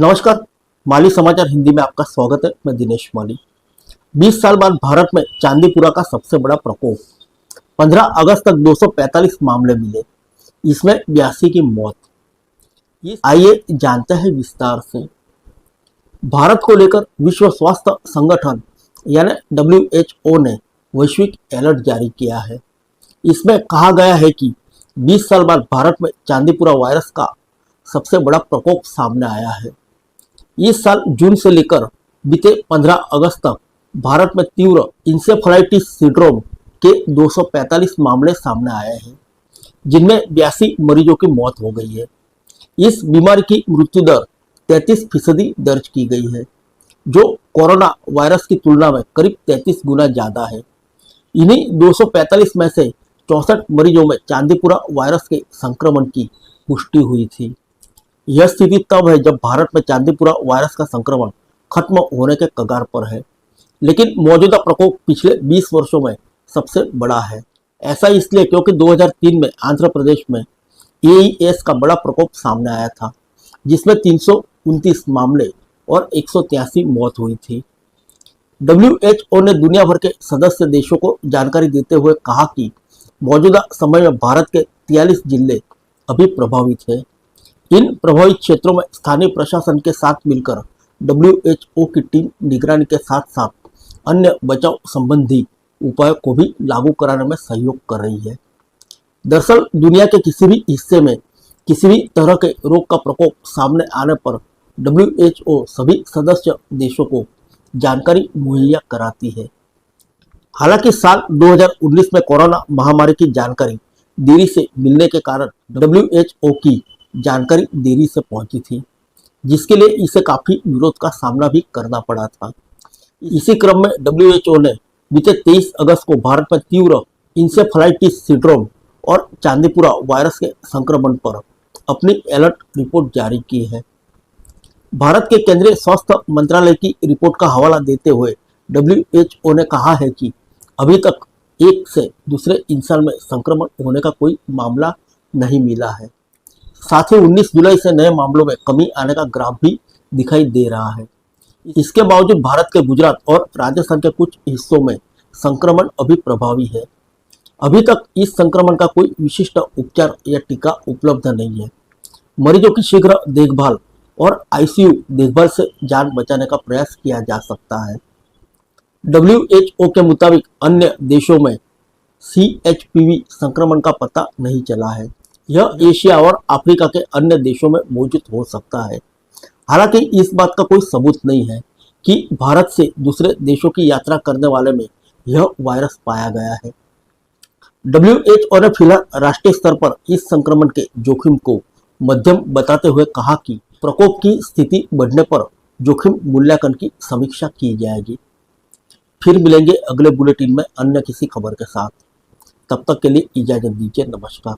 नमस्कार। माली समाचार हिंदी में आपका स्वागत है। मैं दिनेश माली। 20 साल बाद भारत में चांदीपुरा का सबसे बड़ा प्रकोप। 15 अगस्त तक 245 मामले मिले, इसमें 82 की मौत। आइए जानते हैं विस्तार से। भारत को लेकर विश्व स्वास्थ्य संगठन यानी WHO ने वैश्विक अलर्ट जारी किया है। इसमें कहा गया है कि 20 साल बाद भारत में चांदीपुरा वायरस का सबसे बड़ा प्रकोप सामने आया है। इस साल जून से लेकर बीते 15 अगस्त तक भारत में तीव्र इंसेफेलाइटिस सिंड्रोम के 245 मामले सामने आए हैं, जिनमें 82 मरीजों की मौत हो गई है। इस बीमारी की मृत्यु दर 33% दर्ज की गई है, जो कोरोना वायरस की तुलना में करीब 33 गुना ज्यादा है। इन्हीं 245 में से 64 मरीजों में चांदीपुरा वायरस के संक्रमण की पुष्टि हुई थी। यह स्थिति तब है जब भारत में चांदीपुरा वायरस का संक्रमण खत्म होने के कगार पर है, लेकिन मौजूदा प्रकोप पिछले 20 वर्षों में सबसे बड़ा है। ऐसा इसलिए क्योंकि 2003 में आंध्र प्रदेश में एईएस का बड़ा प्रकोप सामने आया था, जिसमें 329 मामले और 183 मौत हुई थी। WHO ने दुनिया भर के सदस्य देशों को जानकारी देते हुए कहा कि मौजूदा समय में भारत के 43 जिले अभी प्रभावित हैं। इन प्रभावित क्षेत्रों में स्थानीय प्रशासन के साथ मिलकर WHO की टीम निगरानी के साथ साथ अन्य बचाव संबंधी उपायों को भी लागू कराने में सहयोग कर रही है। दरअसल दुनिया के किसी भी हिस्से में किसी भी तरह के रोग का प्रकोप सामने आने पर WHO सभी सदस्य देशों को जानकारी मुहैया कराती है। हालांकि साल 2019 में कोरोना महामारी की जानकारी देरी से मिलने के कारण WHO की जानकारी देरी से पहुंची थी, जिसके लिए इसे काफी विरोध का सामना भी करना पड़ा था। इसी क्रम में WHO ने बीते 23 अगस्त को भारत में तीव्र इंसेफेलाइटिस सिंड्रोम और चांदीपुरा वायरस के संक्रमण पर अपनी अलर्ट रिपोर्ट जारी की है। भारत के केंद्रीय स्वास्थ्य मंत्रालय की रिपोर्ट का हवाला देते हुए WHO ने कहा है कि अभी तक एक से दूसरे इंसान में संक्रमण होने का कोई मामला नहीं मिला है। साथ ही 19 जुलाई से नए मामलों में कमी आने का ग्राफ भी दिखाई दे रहा है। इसके बावजूद भारत के गुजरात और राजस्थान के कुछ हिस्सों में संक्रमण अभी प्रभावी है। अभी तक इस संक्रमण का कोई विशिष्ट उपचार या टीका उपलब्ध नहीं है। मरीजों की शीघ्र देखभाल और ICU देखभाल से जान बचाने का प्रयास किया जा सकता है। WHO के मुताबिक अन्य देशों में CHPV संक्रमण का पता नहीं चला है। यह एशिया और अफ्रीका के अन्य देशों में मौजूद हो सकता है। हालांकि इस बात का कोई सबूत नहीं है कि भारत से दूसरे देशों की यात्रा करने वाले में यह वायरस पाया गया है। WHO ने फिलहाल राष्ट्रीय स्तर पर इस संक्रमण के जोखिम को मध्यम बताते हुए कहा कि प्रकोप की स्थिति बढ़ने पर जोखिम मूल्यांकन की समीक्षा की जाएगी। फिर मिलेंगे अगले बुलेटिन में अन्य किसी खबर के साथ। तब तक के लिए इजाजत दीजिए। नमस्कार।